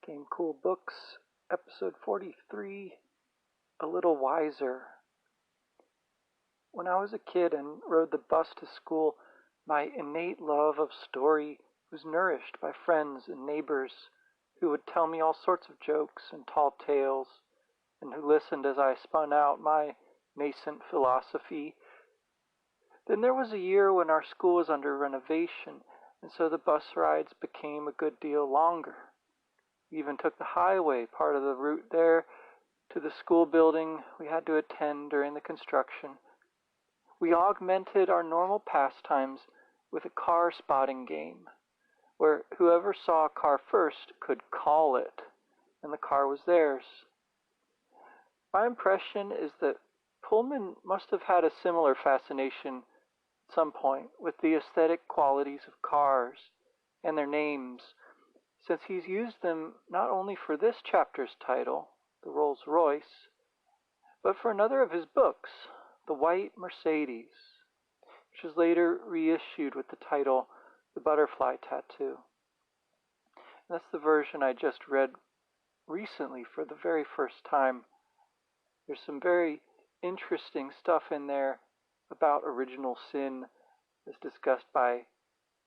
Gamecool Books, episode 43, A Little Wiser. When I was a kid and rode the bus to school, my innate love of story was nourished by friends and neighbors who would tell me all sorts of jokes and tall tales, and who listened as I spun out my nascent philosophy. Then there was a year when our school was under renovation, and so the bus rides became a good deal longer. We even took the highway part of the route there to the school building we had to attend during the construction. We augmented our normal pastimes with a car spotting game, where whoever saw a car first could call it, and the car was theirs. My impression is that Pullman must have had a similar fascination at some point with the aesthetic qualities of cars and their names, since he's used them not only for this chapter's title, the Rolls-Royce, but for another of his books, The White Mercedes, which was later reissued with the title The Butterfly Tattoo. And that's the version I just read recently for the very first time. There's some very interesting stuff in there about original sin as discussed by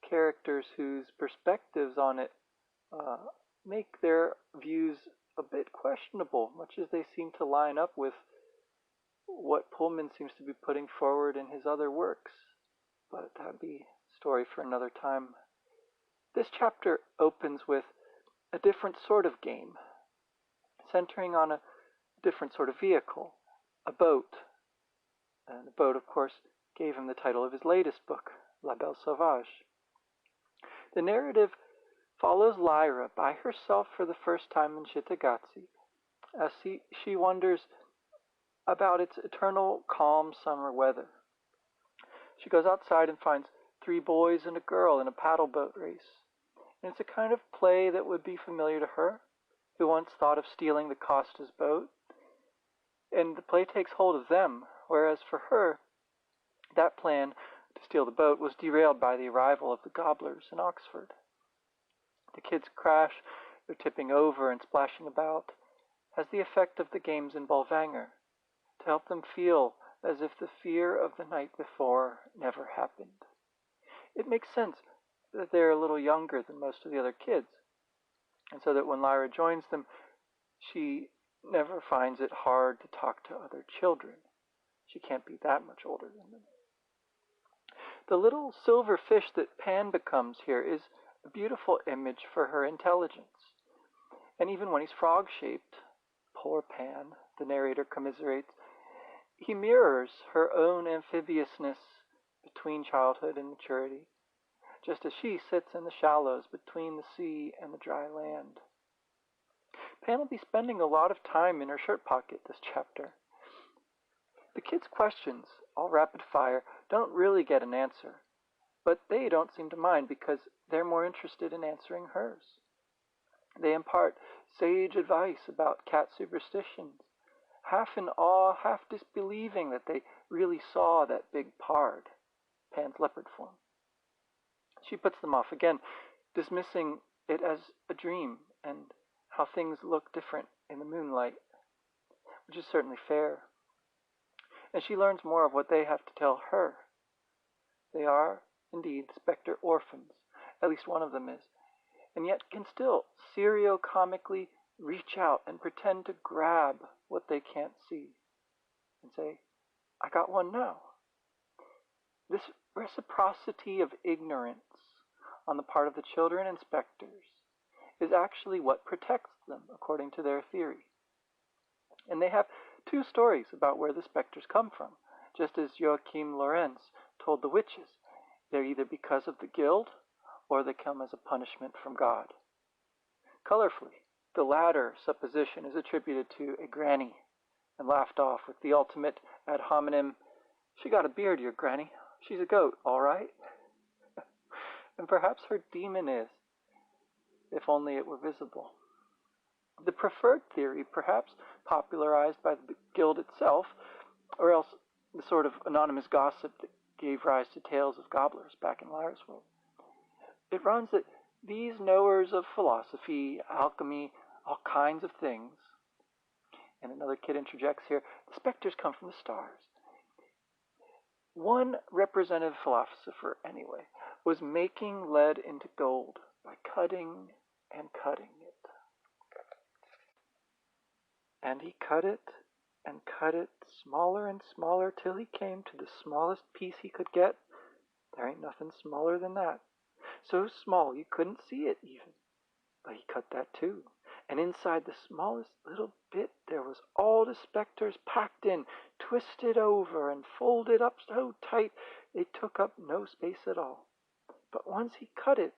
characters whose perspectives on it make their views a bit questionable, much as they seem to line up with what Pullman seems to be putting forward in his other works. But that'd be a story for another time. This chapter opens with a different sort of game, centering on a different sort of vehicle, a boat. And the boat, of course, gave him the title of his latest book, La Belle Sauvage. The narrative follows Lyra by herself for the first time in Cittàgazze, as she wonders about its eternal calm summer weather. She goes outside and finds 3 boys and a girl in a paddle boat race. And it's a kind of play that would be familiar to her, who once thought of stealing the Costa's boat. And the play takes hold of them, whereas for her, that plan to steal the boat was derailed by the arrival of the Gobblers in Oxford. The kids crash, they're tipping over and splashing about, has the effect of the games in Bolvangar, to help them feel as if the fear of the night before never happened. It makes sense that they're a little younger than most of the other kids, and so that when Lyra joins them, she never finds it hard to talk to other children. She can't be that much older than them. The little silver fish that Pan becomes here is a beautiful image for her intelligence. And even when he's frog-shaped, poor Pan, the narrator commiserates, he mirrors her own amphibiousness between childhood and maturity, just as she sits in the shallows between the sea and the dry land. Pan will be spending a lot of time in her shirt pocket this chapter. The kids' questions, all rapid fire, don't really get an answer, but they don't seem to mind because they're more interested in answering hers. They impart sage advice about cat superstitions, half in awe, half disbelieving that they really saw that big pard, Pan's leopard form. She puts them off again, dismissing it as a dream and how things look different in the moonlight, which is certainly fair. And she learns more of what they have to tell her. They are, indeed, spectre orphans, at least one of them is, and yet can still serio-comically reach out and pretend to grab what they can't see and say, I got one now. This reciprocity of ignorance on the part of the children and specters is actually what protects them, according to their theory. And they have 2 stories about where the specters come from, just as Joachim Lorenz told the witches. They're either because of the guild, or they come as a punishment from God. Colorfully, the latter supposition is attributed to a granny, and laughed off with the ultimate ad hominem, she got a beard, your granny. She's a goat, all right. And perhaps her demon is, if only it were visible. The preferred theory, perhaps popularized by the guild itself, or else the sort of anonymous gossip that gave rise to tales of gobblers back in Lyra's world. It runs that these knowers of philosophy, alchemy, all kinds of things. And another kid interjects here, the specters come from the stars. One representative philosopher, anyway, was making lead into gold by cutting and cutting it. And he cut it and cut it smaller and smaller till he came to the smallest piece he could get. There ain't nothing smaller than that. So small you couldn't see it even. But he cut that too. And inside the smallest little bit there was all the specters packed in, twisted over and folded up so tight they took up no space at all. But once he cut it,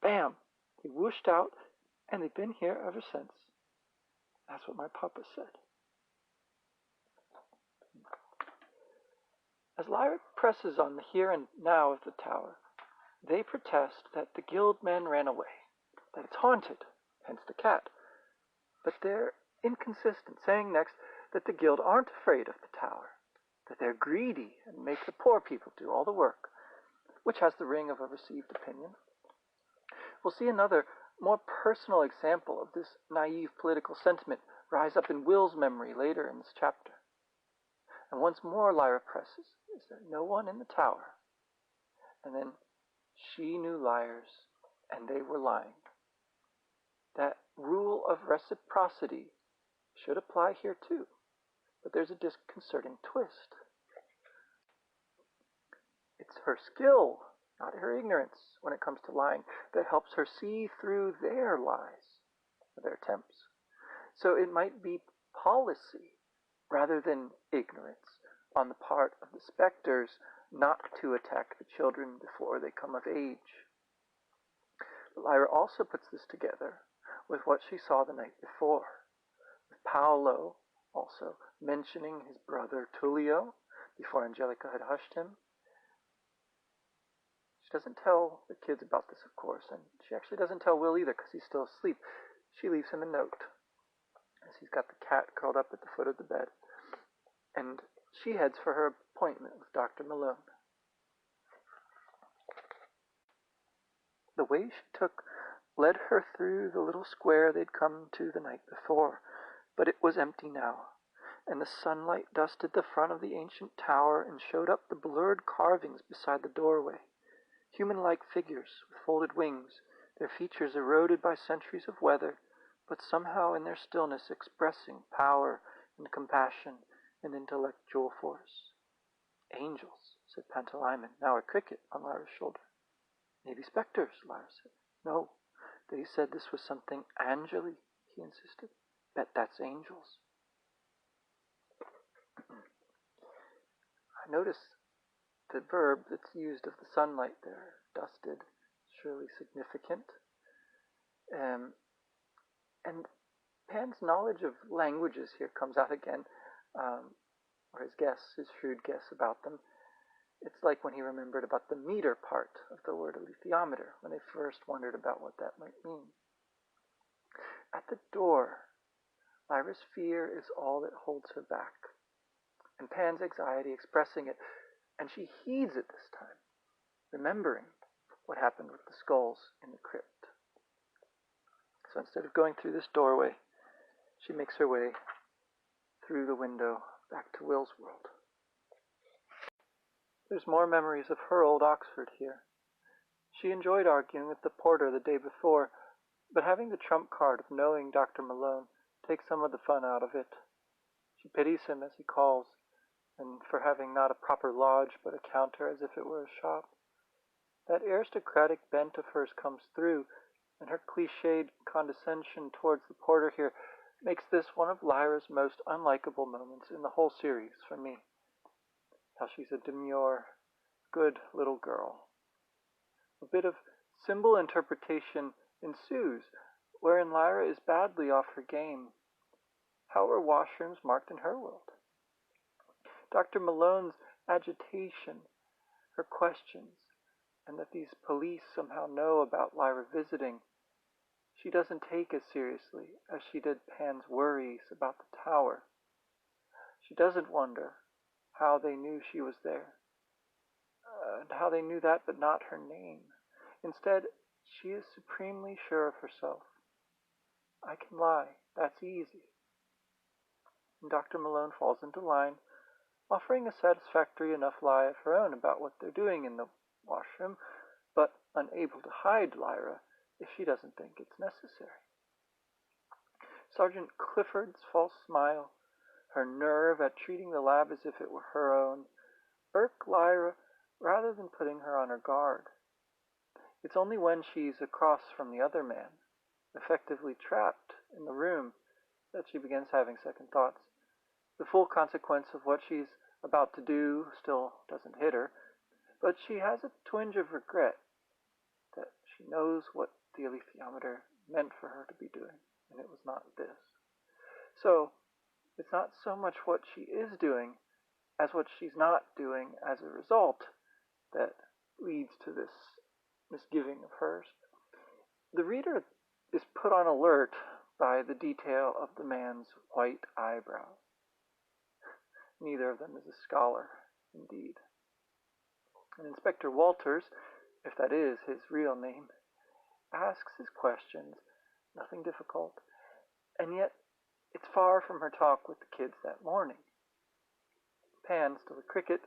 bam, they whooshed out, and they've been here ever since. That's what my papa said. As Lyra presses on the here and now of the tower, they protest that the guild men ran away, that it's haunted, hence the cat. But they're inconsistent, saying next that the guild aren't afraid of the tower, that they're greedy and make the poor people do all the work, which has the ring of a received opinion. We'll see another, more personal example of this naive political sentiment rise up in Will's memory later in this chapter. And once more Lyra presses, is there no one in the tower? And then she knew liars, and they were lying. That rule of reciprocity should apply here too, but there's a disconcerting twist. It's her skill, not her ignorance, when it comes to lying, that helps her see through their lies, their attempts. So it might be policy rather than ignorance on the part of the specters not to attack the children before they come of age. But Lyra also puts this together with what she saw the night before, with Paolo also mentioning his brother Tullio before Angelica had hushed him. She doesn't tell the kids about this, of course, and she actually doesn't tell Will either because he's still asleep. She leaves him a note as he's got the cat curled up at the foot of the bed, and she heads for her appointment with Dr. Malone. The way she took led her through the little square they'd come to the night before, but it was empty now, and the sunlight dusted the front of the ancient tower and showed up the blurred carvings beside the doorway, human-like figures with folded wings, their features eroded by centuries of weather, but somehow in their stillness expressing power and compassion and intellectual force. Angels, said Pantalaimon, now a cricket on Lyra's shoulder. Maybe specters, Lyra said. No, they said this was something angely, he insisted. Bet that's angels. I notice the verb that's used of the sunlight there, dusted, surely significant. And Pan's knowledge of languages here comes out again, or his shrewd guess about them. It's like when he remembered about the meter part of the word alethiometer, when they first wondered about what that might mean. At the door, Lyra's fear is all that holds her back, and Pan's anxiety expressing it, and she heeds it this time, remembering what happened with the skulls in the crypt. So instead of going through this doorway, she makes her way through the window back to Will's world. There's more memories of her old Oxford here. She enjoyed arguing with the porter the day before, but having the trump card of knowing Dr. Malone takes some of the fun out of it. She pities him as he calls, and for having not a proper lodge but a counter as if it were a shop. That aristocratic bent of hers comes through, and her cliched condescension towards the porter here makes this one of Lyra's most unlikable moments in the whole series for me. How she's a demure, good little girl. A bit of symbol interpretation ensues, wherein Lyra is badly off her game. How are washrooms marked in her world? Dr. Malone's agitation, her questions, and that these police somehow know about Lyra visiting, she doesn't take as seriously as she did Pan's worries about the tower. She doesn't wonder how they knew she was there, and how they knew that but not her name. Instead, she is supremely sure of herself. I can lie. That's easy. And Dr. Malone falls into line, offering a satisfactory enough lie of her own about what they're doing in the washroom, but unable to hide Lyra if she doesn't think it's necessary. Sergeant Clifford's false smile, her nerve at treating the lab as if it were her own, irk Lyra rather than putting her on her guard. It's only when she's across from the other man, effectively trapped in the room, that she begins having second thoughts. The full consequence of what she's about to do still doesn't hit her, but she has a twinge of regret that she knows what the alethiometer meant for her to be doing, and it was not this. So, it's not so much what she is doing as what she's not doing as a result that leads to this misgiving of hers. The reader is put on alert by the detail of the man's white eyebrows. Neither of them is a scholar, indeed. And Inspector Walters, if that is his real name, asks his questions, nothing difficult, and yet it's far from her talk with the kids that morning. Pan, still a cricket,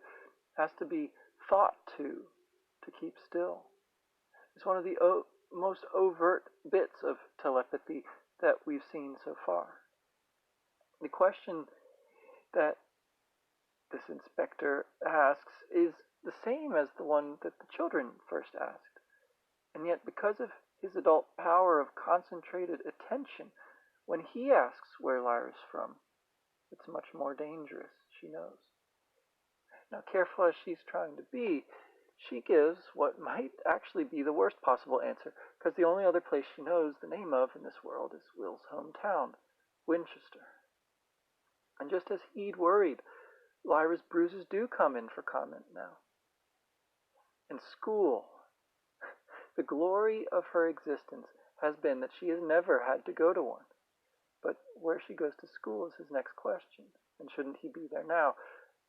has to be thought to keep still. It's one of the most overt bits of telepathy that we've seen so far. The question that this inspector asks is the same as the one that the children first asked, and yet because of his adult power of concentrated attention, when he asks where Lyra's from, it's much more dangerous, she knows. Now, careful as she's trying to be, she gives what might actually be the worst possible answer, because the only other place she knows the name of in this world is Will's hometown, Winchester. And just as he'd worried, Lyra's bruises do come in for comment now. In school, the glory of her existence has been that she has never had to go to one. But where she goes to school is his next question, and shouldn't he be there now?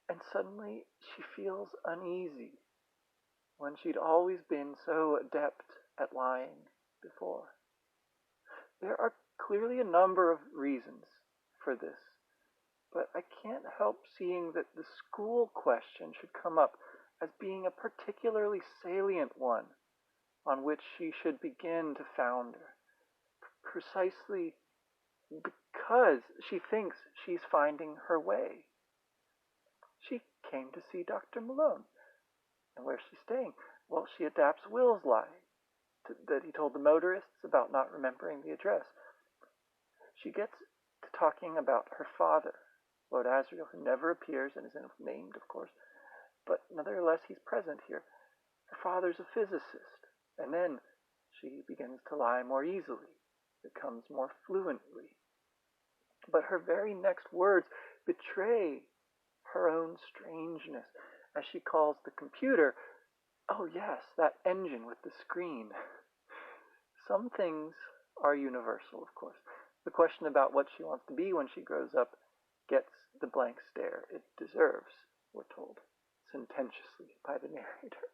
And suddenly she feels uneasy, when she'd always been so adept at lying before. There are clearly a number of reasons for this, but I can't help seeing that the school question should come up as being a particularly salient one on which she should begin to founder, precisely because she thinks she's finding her way. She came to see Dr. Malone. And where's she staying? Well, she adapts Will's lie that he told the motorists about not remembering the address. She gets to talking about her father, Lord Asriel, who never appears and isn't named, of course, but nevertheless he's present here. Her father's a physicist, and then she begins to lie more easily, becomes more fluently. But her very next words betray her own strangeness, as she calls the computer, oh yes, that engine with the screen. Some things are universal, of course. The question about what she wants to be when she grows up gets the blank stare it deserves, we're told, sententiously by the narrator.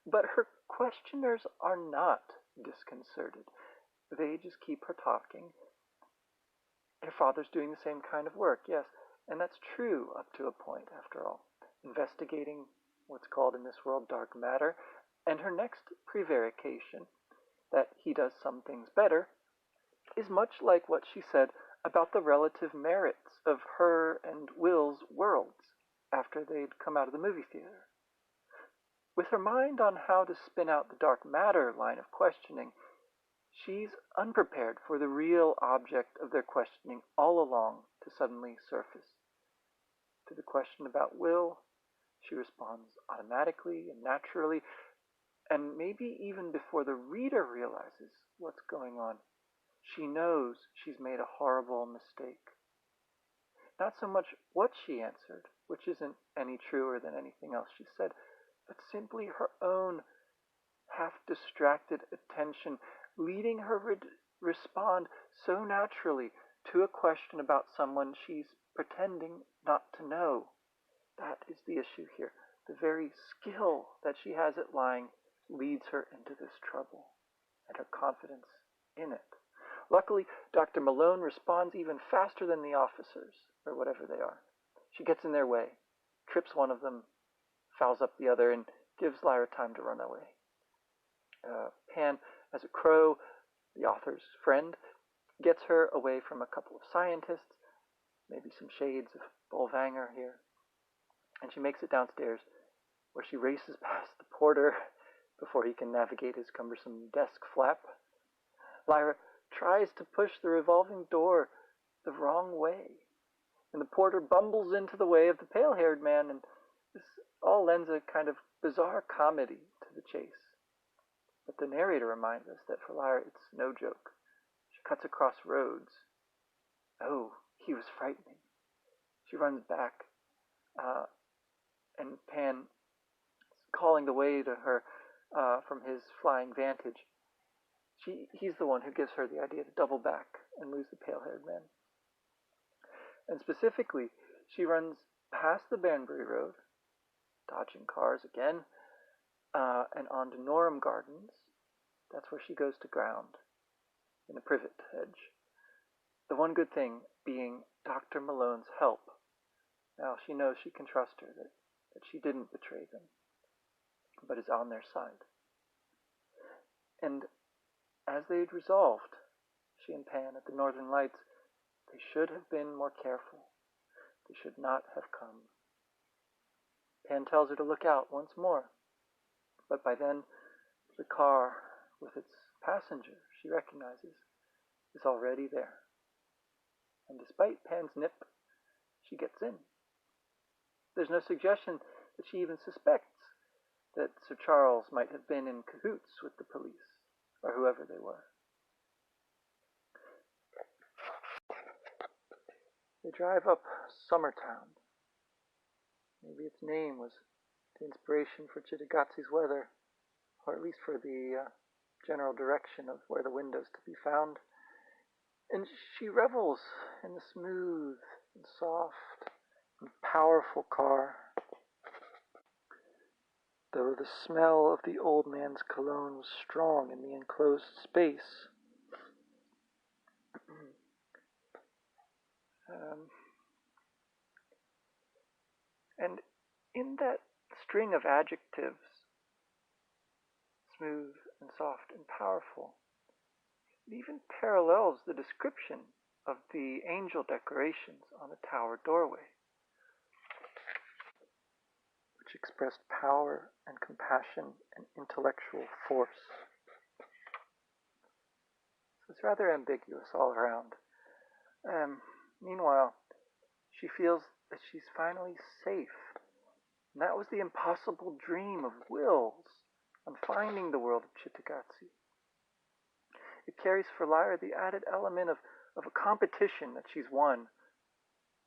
But her questioners are not disconcerted. They just keep her talking. Her father's doing the same kind of work, yes, and that's true up to a point, after all, investigating what's called in this world dark matter, and her next prevarication, that he does some things better, is much like what she said about the relative merits of her and Will's worlds after they'd come out of the movie theater. With her mind on how to spin out the dark matter line of questioning, she's unprepared for the real object of their questioning all along to suddenly surface. To the question about Will, she responds automatically and naturally, and maybe even before the reader realizes what's going on, she knows she's made a horrible mistake. Not so much what she answered, which isn't any truer than anything else she said, but simply her own half-distracted attention leading her respond so naturally to a question about someone she's pretending not to know. That is the issue here. The very skill that she has at lying leads her into this trouble, and her confidence in it. Luckily, Dr. Malone responds even faster than the officers, or whatever they are. She gets in their way, trips one of them, fouls up the other, and gives Lyra time to run away. Pan, as a crow, the author's friend, gets her away from a couple of scientists, maybe some shades of Bolvanger here, and she makes it downstairs, where she races past the porter before he can navigate his cumbersome desk flap. Lyra tries to push the revolving door the wrong way, and the porter bumbles into the way of the pale-haired man, and this all lends a kind of bizarre comedy to the chase. But the narrator reminds us that for Lyra it's no joke. She cuts across roads. Oh, he was frightening. She runs back, and Pan, calling the way to her from his flying vantage, he's the one who gives her the idea to double back and lose the pale-haired man. And specifically, she runs past the Banbury Road, dodging cars again, and onto Norham Gardens. That's where she goes to ground, in the privet hedge. The one good thing being Dr. Malone's help. Now she knows she can trust her, that she didn't betray them, but is on their side. And as they had resolved, she and Pan at the Northern Lights, they should have been more careful. They should not have come. Pan tells her to look out once more, but by then the car with its passenger she recognizes is already there. And despite Pan's nip, she gets in. There's no suggestion that she even suspects that Sir Charles might have been in cahoots with the police, or whoever they were. They drive up Summertown. Maybe its name was the inspiration for Cittàgazzi's weather, or at least for the general direction of where the window's to be found. And she revels in the smooth and soft and powerful car. Though the smell of the old man's cologne was strong in the enclosed space. And in that string of adjectives, smooth and soft and powerful, it even parallels the description of the angel decorations on the tower doorway, which expressed power and compassion and intellectual force. So it's rather ambiguous all around. Meanwhile, she feels that she's finally safe. And that was the impossible dream of Will's on finding the world of Cittàgazzi. It carries for Lyra the added element of a competition that she's won,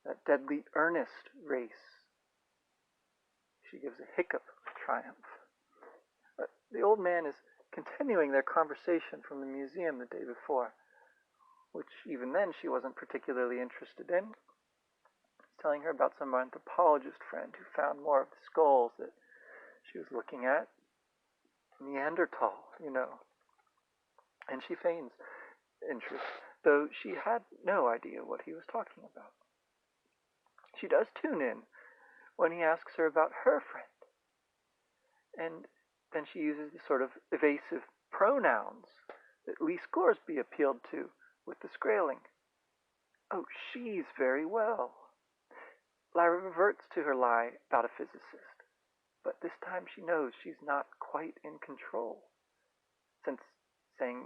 that deadly earnest race. She gives a hiccup of triumph. The old man is continuing their conversation from the museum the day before, which even then she wasn't particularly interested in. He's telling her about some anthropologist friend who found more of the skulls that she was looking at. Neanderthal, you know. And she feigns interest, though she had no idea what he was talking about. She does tune in when he asks her about her friend. And then she uses the sort of evasive pronouns that Lee Scoresby appealed to with the Skraeling. Oh, she's very well. Lyra reverts to her lie about a physicist, but this time she knows she's not quite in control, since saying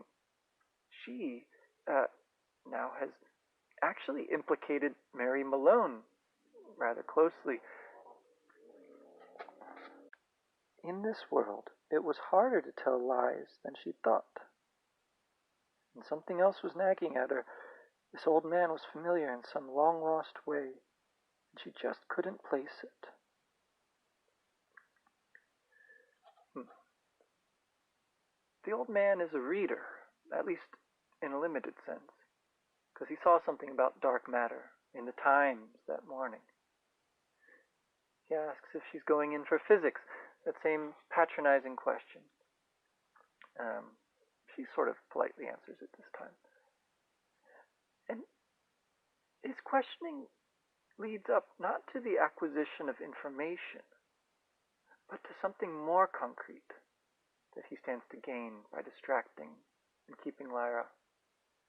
she now has actually implicated Mary Malone rather closely. In this world, it was harder to tell lies than she thought. And something else was nagging at her. This old man was familiar in some long-lost way, and she just couldn't place it. The old man is a reader, at least in a limited sense, because he saw something about dark matter in the Times that morning. He asks if she's going in for physics, that same patronizing question. She sort of politely answers it this time. questioning leads up not to the acquisition of information, but to something more concrete that he stands to gain by distracting and keeping Lyra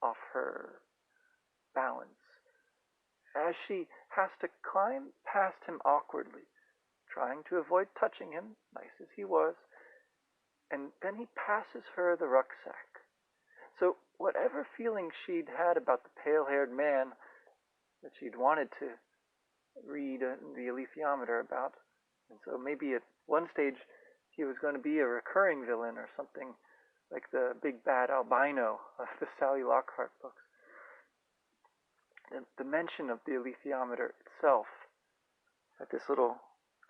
off her balance, as she has to climb past him awkwardly, trying to avoid touching him, nice as he was, and then he passes her the rucksack. So whatever feeling she'd had about the pale-haired man that she'd wanted to read the alethiometer about, and so maybe at one stage he was going to be a recurring villain or something like the big bad albino of the Sally Lockhart books. The mention of the alethiometer itself at this little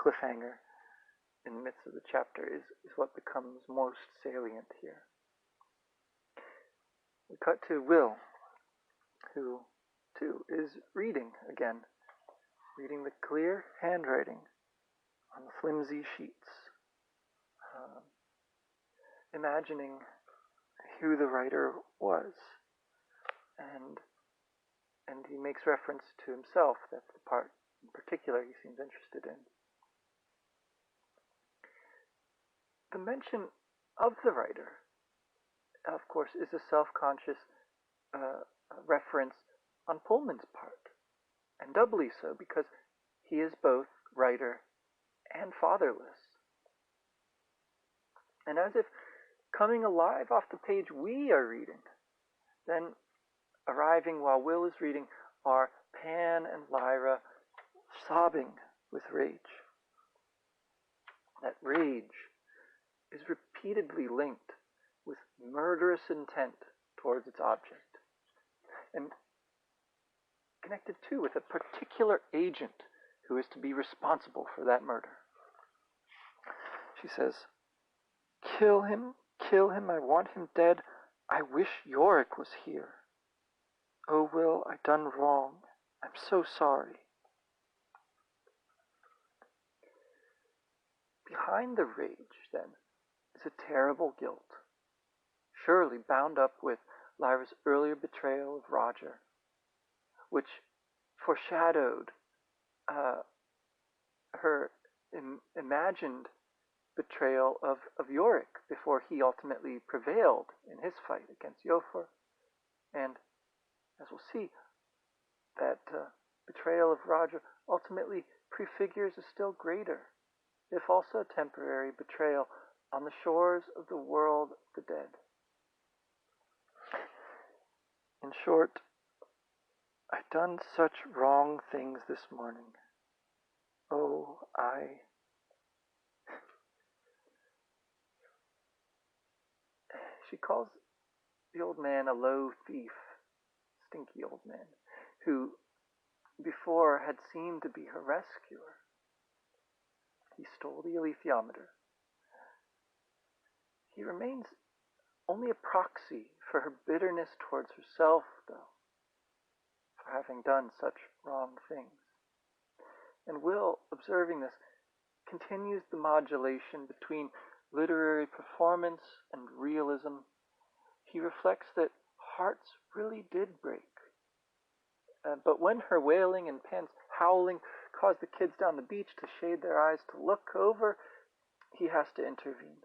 cliffhanger in the midst of the chapter is what becomes most salient here. We cut to Will, who too is reading again, reading the clear handwriting on the flimsy sheets, imagining who the writer was, and he makes reference to himself. That's the part in particular he seems interested in. The mention of the writer, of course, is a self-conscious reference on Pullman's part, and doubly so because he is both writer and fatherless. And as if coming alive off the page we are reading, then arriving while Will is reading are Pan and Lyra sobbing with rage. That rage is repeatedly linked with murderous intent towards its object, and connected too with a particular agent who is to be responsible for that murder. She says, kill him, I want him dead. I wish Yorick was here. Oh, Will, I done wrong. I'm so sorry. Behind the rage, then, is a terrible guilt, surely bound up with Lyra's earlier betrayal of Roger, which foreshadowed her imagined betrayal of Yorick before he ultimately prevailed in his fight against Yofor. And as we'll see, that betrayal of Roger ultimately prefigures a still greater, if also temporary, betrayal on the shores of the world of the dead. In short, I done such wrong things this morning. Oh, She calls the old man a low thief, stinky old man, who before had seemed to be her rescuer. He stole the alethiometer. He remains only a proxy for her bitterness towards herself, though, for having done such wrong things. And Will, observing this, continues the modulation between literary performance and realism. He reflects that hearts really did break. But when her wailing and Pan's howling caused the kids down the beach to shade their eyes to look over, he has to intervene.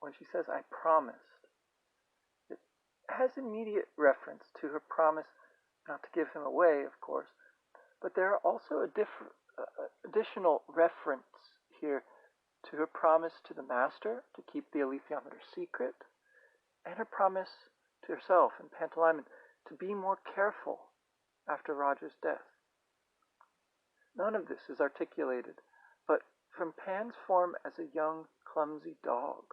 When she says, I promised, it has immediate reference to her promise not to give him away, of course, but there are also additional reference here to her promise to the master to keep the alethiometer secret, and her promise to herself and Pantalaimon to be more careful after Roger's death. None of this is articulated, but from Pan's form as a young, clumsy dog,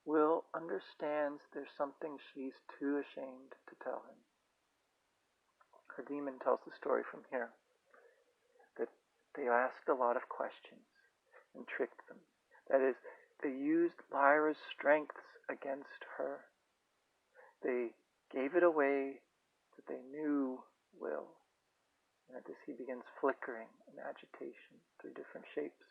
Will understands there's something she's too ashamed to tell him. Her demon tells the story from here, that they asked a lot of questions and tricked them. That is, they used Lyra's strengths against her. They gave it away that they knew Will, and at this he begins flickering in agitation through different shapes.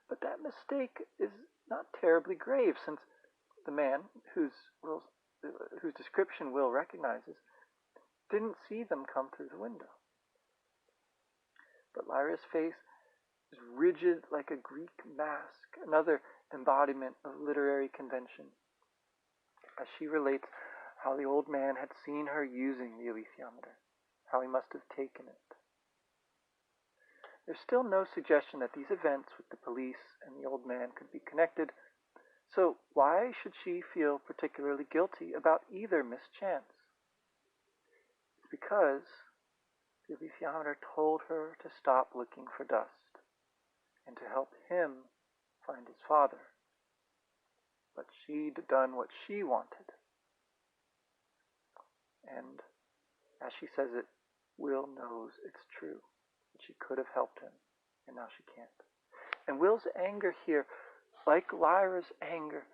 But that mistake is not terribly grave, since the man, who's Will's whose description Will recognizes, didn't see them come through the window. But Lyra's face is rigid like a Greek mask, another embodiment of literary convention, as she relates how the old man had seen her using the alethiometer, how he must have taken it. There's still no suggestion that these events with the police and the old man could be connected, so why should she feel particularly guilty about either mischance? It's because the alethiometer told her to stop looking for dust and to help him find his father. But she'd done what she wanted. And as she says it, Will knows it's true, that she could have helped him, and now she can't. And Will's anger here, like Lyra's anger,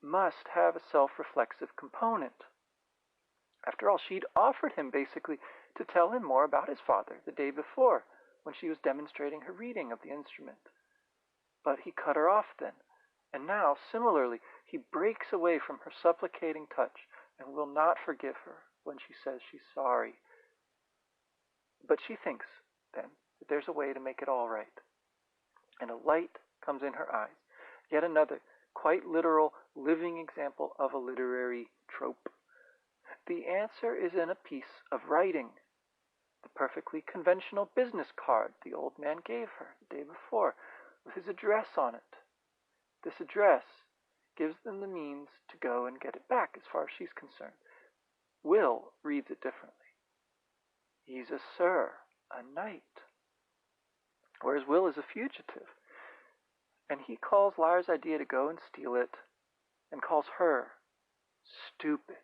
must have a self-reflexive component. After all, she'd offered him basically to tell him more about his father the day before, when she was demonstrating her reading of the instrument. But he cut her off then, and now, similarly, he breaks away from her supplicating touch and will not forgive her when she says she's sorry. But she thinks, then, that there's a way to make it all right. And a light comes in her eyes, yet another, quite literal, living example of a literary trope. The answer is in a piece of writing, the perfectly conventional business card the old man gave her the day before, with his address on it. This address gives them the means to go and get it back, as far as she's concerned. Will reads it differently. He's a sir, a knight, whereas Will is a fugitive. And he calls Lyra's idea to go and steal it, and calls her stupid.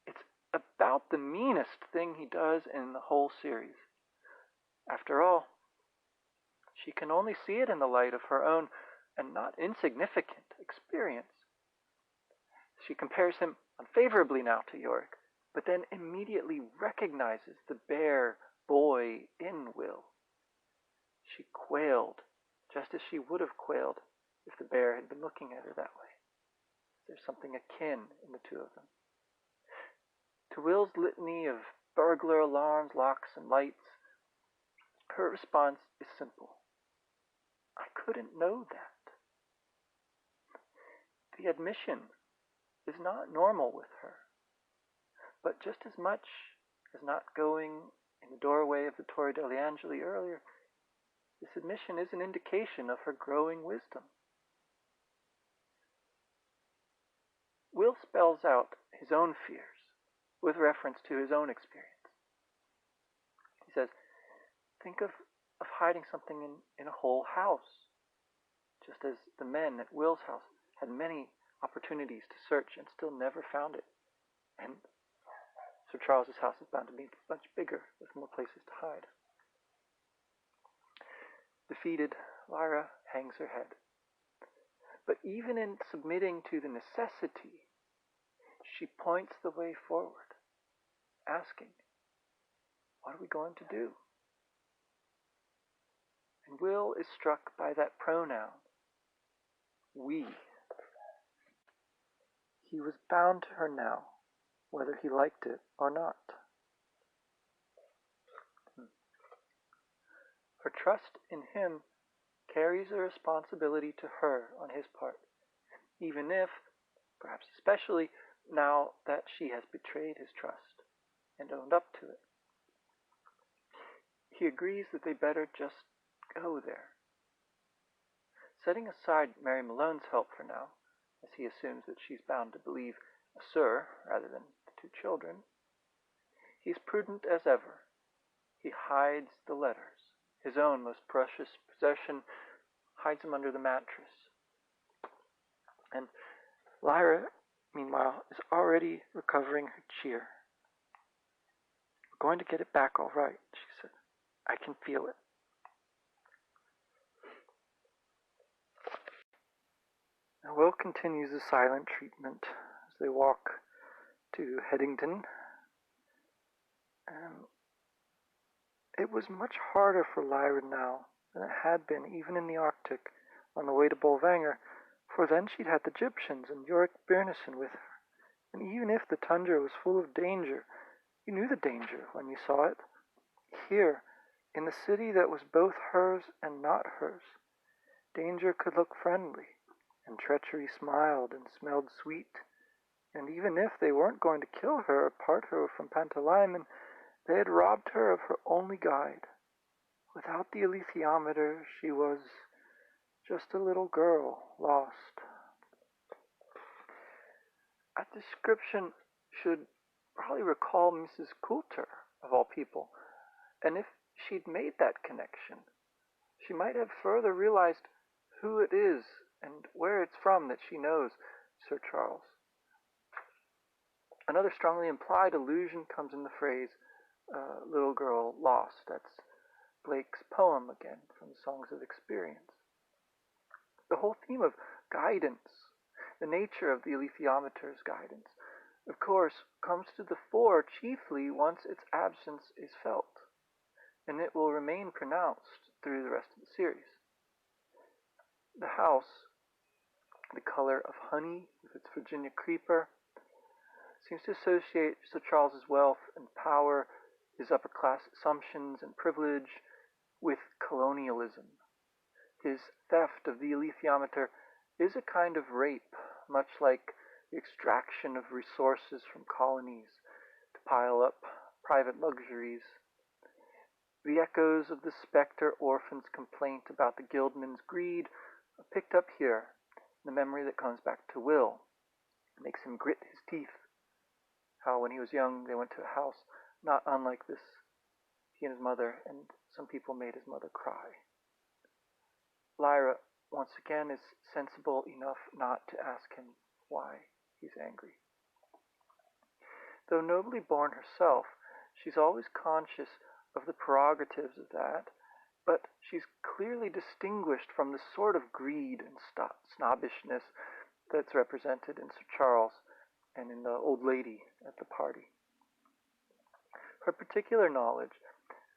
It's about the meanest thing he does in the whole series. After all, she can only see it in the light of her own and not insignificant experience. She compares him unfavorably now to Yorick, but then immediately recognizes the bare boy in Will. She quailed, just as she would have quailed if the bear had been looking at her that way. There's something akin in the two of them. To Will's litany of burglar alarms, locks, and lights, her response is simple. I couldn't know that. The admission is not normal with her, but just as much as not going in the doorway of the Torre degli Angeli earlier, this admission is an indication of her growing wisdom. Will spells out his own fears with reference to his own experience. He says, think of hiding something in a whole house, just as the men at Will's house had many opportunities to search and still never found it. And Sir Charles's house is bound to be much bigger with more places to hide. Defeated, Lyra hangs her head. But even in submitting to the necessity, she points the way forward, asking, what are we going to do? And Will is struck by that pronoun, we. He was bound to her now, whether he liked it or not. Her trust in him carries a responsibility to her on his part, even if, perhaps especially, now that she has betrayed his trust and owned up to it. He agrees that they better just go there. Setting aside Mary Malone's help for now, as he assumes that she's bound to believe a sir rather than the two children, he's prudent as ever. He hides the letters, his own most precious possession, hides them under the mattress. And Lyra, meanwhile, is already recovering her cheer. We're going to get it back all right, she said. I can feel it. Now Will continues the silent treatment as they walk to Headington. It was much harder for Lyra now than it had been even in the Arctic on the way to Bolvangar, for then she'd had the Gyptians and Yorick Byrnison with her, And even if the tundra was full of danger, you knew the danger when you saw it. Here, in the city that was both hers and not hers, danger could look friendly, and treachery smiled and smelled sweet. And even if they weren't going to kill her or part her from Pantalaimon, they had robbed her of her only guide. Without the alethiometer, she was just a little girl lost. That description should probably recall Mrs. Coulter, of all people, and if she'd made that connection, she might have further realized who it is and where it's from that she knows Sir Charles. Another strongly implied allusion comes in the phrase, little girl lost. That's Blake's poem again, from the Songs of Experience. The whole theme of guidance, the nature of the alethiometer's guidance, of course, comes to the fore chiefly once its absence is felt, and it will remain pronounced through the rest of the series. The house, the color of honey with its Virginia creeper, seems to associate Sir Charles's wealth and power, his upper-class assumptions and privilege, with colonialism. His theft of the alethiometer is a kind of rape, much like the extraction of resources from colonies to pile up private luxuries. The echoes of the spectre orphan's complaint about the guildman's greed are picked up here, the memory that comes back to Will. It makes him grit his teeth. How when he was young they went to a house not unlike this, he and his mother, and some people made his mother cry. Lyra, once again, is sensible enough not to ask him why he's angry. Though nobly born herself, she's always conscious of the prerogatives of that, but she's clearly distinguished from the sort of greed and snobbishness that's represented in Sir Charles and in the old lady at the party. Her particular knowledge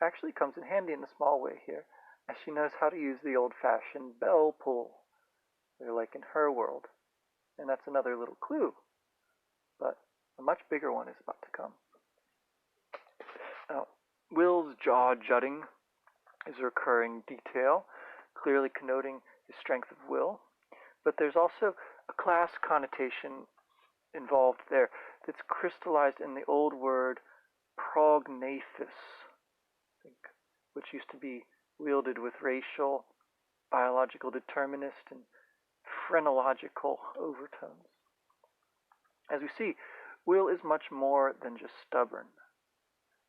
actually comes in handy in a small way here, as she knows how to use the old-fashioned bell pull. They're like in her world, and that's another little clue, but a much bigger one is about to come. Now, Will's jaw jutting is a recurring detail, clearly connoting his strength of will, but there's also a class connotation involved there that's crystallized in the old word prognathus, which used to be wielded with racial, biological determinist, and phrenological overtones. As we see, Will is much more than just stubborn.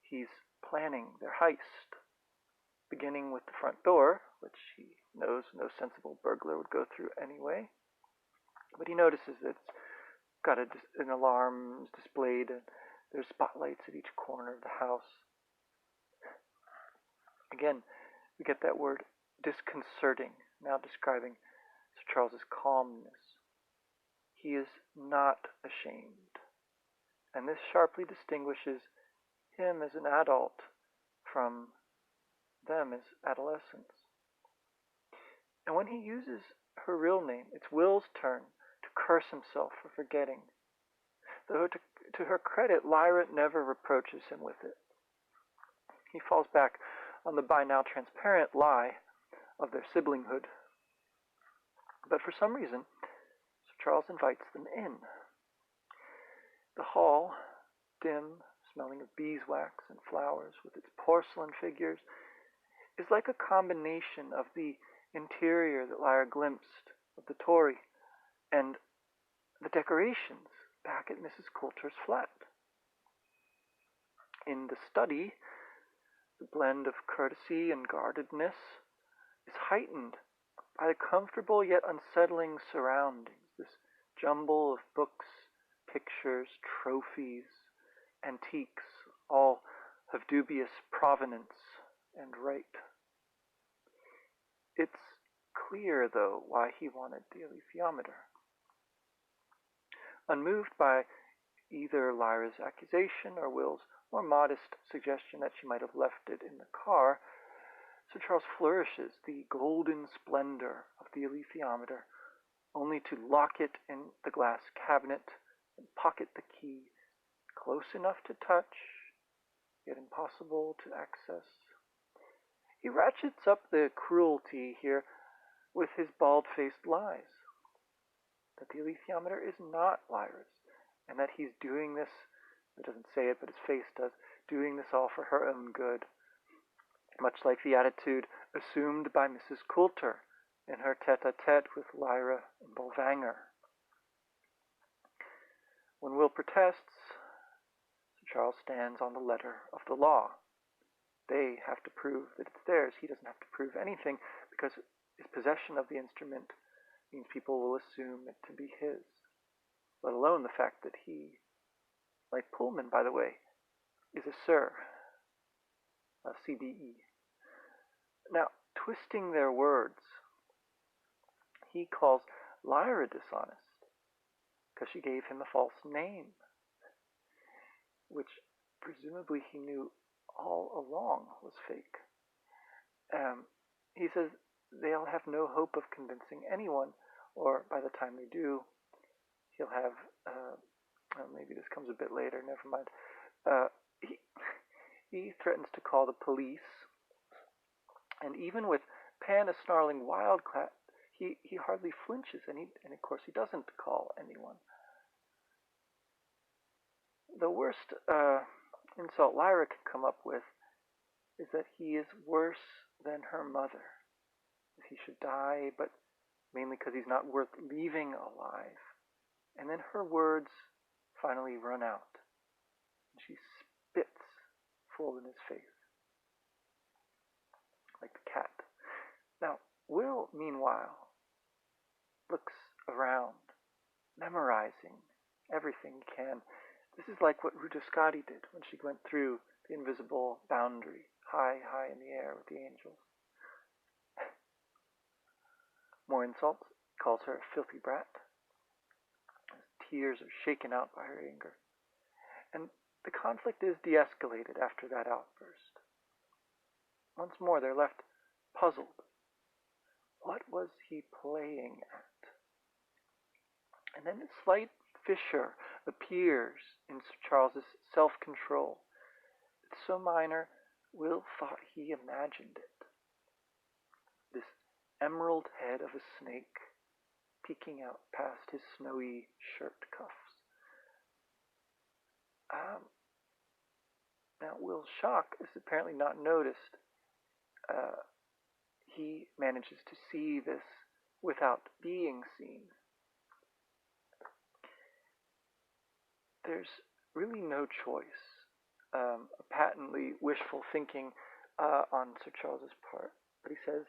He's planning their heist, beginning with the front door, which he knows no sensible burglar would go through anyway. But he notices that it's got an alarm displayed, and there's spotlights at each corner of the house. Again, we get that word disconcerting, now describing Sir Charles's calmness. He is not ashamed, and this sharply distinguishes him as an adult from them as adolescents. And when he uses her real name, it's Will's turn to curse himself for forgetting. Though to her credit, Lyra never reproaches him with it. He falls back on the by now transparent lie of their siblinghood. But for some reason, Sir Charles invites them in. The hall, dim, smelling of beeswax and flowers, with its porcelain figures, is like a combination of the interior that Lyra glimpsed of the Tory and the decorations back at Mrs. Coulter's flat. In the study, the blend of courtesy and guardedness is heightened by the comfortable yet unsettling surroundings, this jumble of books, pictures, trophies, antiques, all of dubious provenance and rite. It's clear, though, why he wanted the alethiometer. Unmoved by either Lyra's accusation or Will's more modest suggestion that she might have left it in the car, Sir Charles flourishes the golden splendor of the alethiometer, only to lock it in the glass cabinet and pocket the key, close enough to touch, yet impossible to access. He ratchets up the cruelty here with his bald-faced lies. That the alethiometer is not Lyra's, and that he's doing this, he doesn't say it, but his face does, doing this all for her own good. Much like the attitude assumed by Mrs. Coulter in her tete-a-tete with Lyra and Bolvangar. When Will protests, Sir Charles stands on the letter of the law. They have to prove that it's theirs. He doesn't have to prove anything because his possession of the instrument means people will assume it to be his, let alone the fact that he, like Pullman, by the way, is a Sir, a CBE. Now, twisting their words, he calls Lyra dishonest because she gave him a false name, which presumably he knew all along was fake. He says they'll have no hope of convincing anyone, or by the time they do, he'll have, well, maybe this comes a bit later, never mind. He threatens to call the police, and even with Pan a snarling wildcat, he hardly flinches, and of course he doesn't call anyone. The worst insult Lyra can come up with is that he is worse than her mother. That he should die, but mainly because he's not worth leaving alive. And then her words finally run out, and she spits full in his face, like the cat. Now, Will, meanwhile, looks around, memorizing everything he can. This is like what Rudoscati did when she went through the invisible boundary, high, high in the air with the angels. More insults, calls her a filthy brat. Tears are shaken out by her anger. And the conflict is de-escalated after that outburst. Once more, they're left puzzled. What was he playing at? And then a slight fissure appears in Sir Charles's self-control. It's so minor, Will thought he imagined it. This emerald head of a snake peeking out past his snowy shirt cuffs. Now, Will's shock is apparently not noticed. He manages to see this without being seen. There's really no choice. A patently wishful thinking on Sir Charles's part. But he says,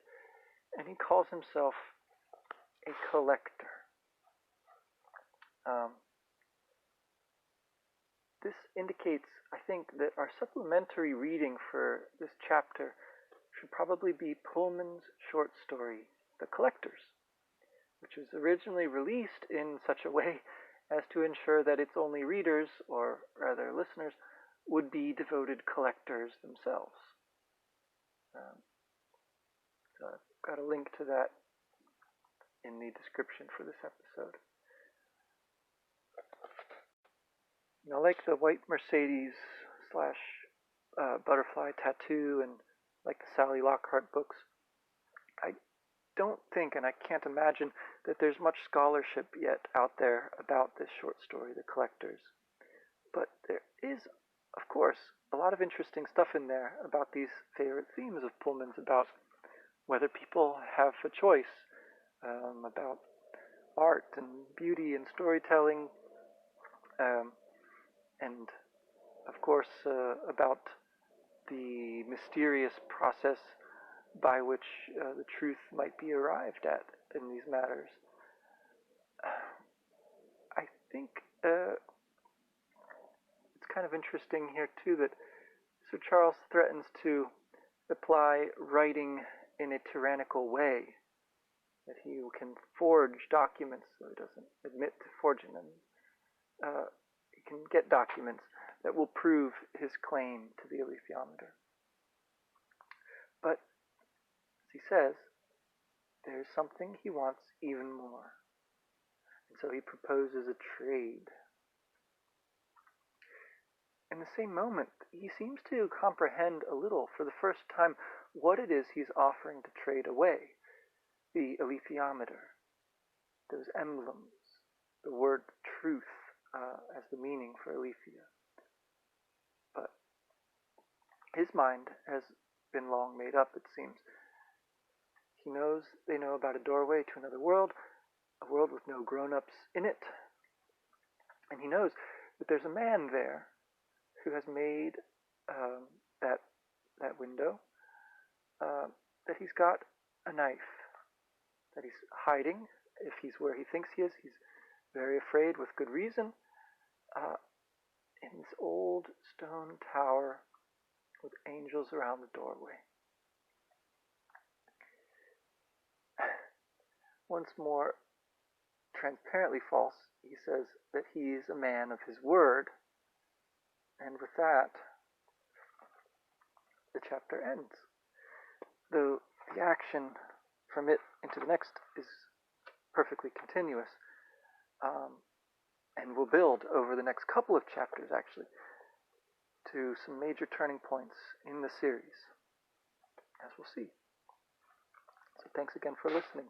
and he calls himself a collector. This indicates, I think, that our supplementary reading for this chapter should probably be Pullman's short story, The Collectors, which was originally released in such a way as to ensure that its only readers, or rather listeners, would be devoted collectors themselves. So I've got a link to that in the description for this episode. Now, like the white Mercedes slash butterfly tattoo and like the Sally Lockhart books, I don't think, and I can't imagine, that there's much scholarship yet out there about this short story, The Collectors. But there is, of course, a lot of interesting stuff in there about these favorite themes of Pullman's, about whether people have a choice, about art and beauty and storytelling, and of course about the mysterious process by which the truth might be arrived at in these matters. I think it's kind of interesting here too that Sir Charles threatens to apply writing in a tyrannical way, that he can forge documents, though he doesn't admit to forging them. He can get documents that will prove his claim to the alethiometer. But, as he says, there is something he wants even more. And so he proposes a trade. In the same moment, he seems to comprehend a little, for the first time, what it is he's offering to trade away. The alethiometer, those emblems, the word truth as the meaning for aletheia. But his mind has been long made up, it seems. He knows they know about a doorway to another world, a world with no grown-ups in it. And he knows that there's a man there who has made that window, that he's got a knife, that he's hiding. If he's where he thinks he is, he's very afraid with good reason, in this old stone tower with angels around the doorway. Once more, transparently false, he says that he's a man of his word. And with that, the chapter ends. Though the action from it into the next is perfectly continuous, and will build over the next couple of chapters, actually, to some major turning points in the series, as we'll see. So thanks again for listening.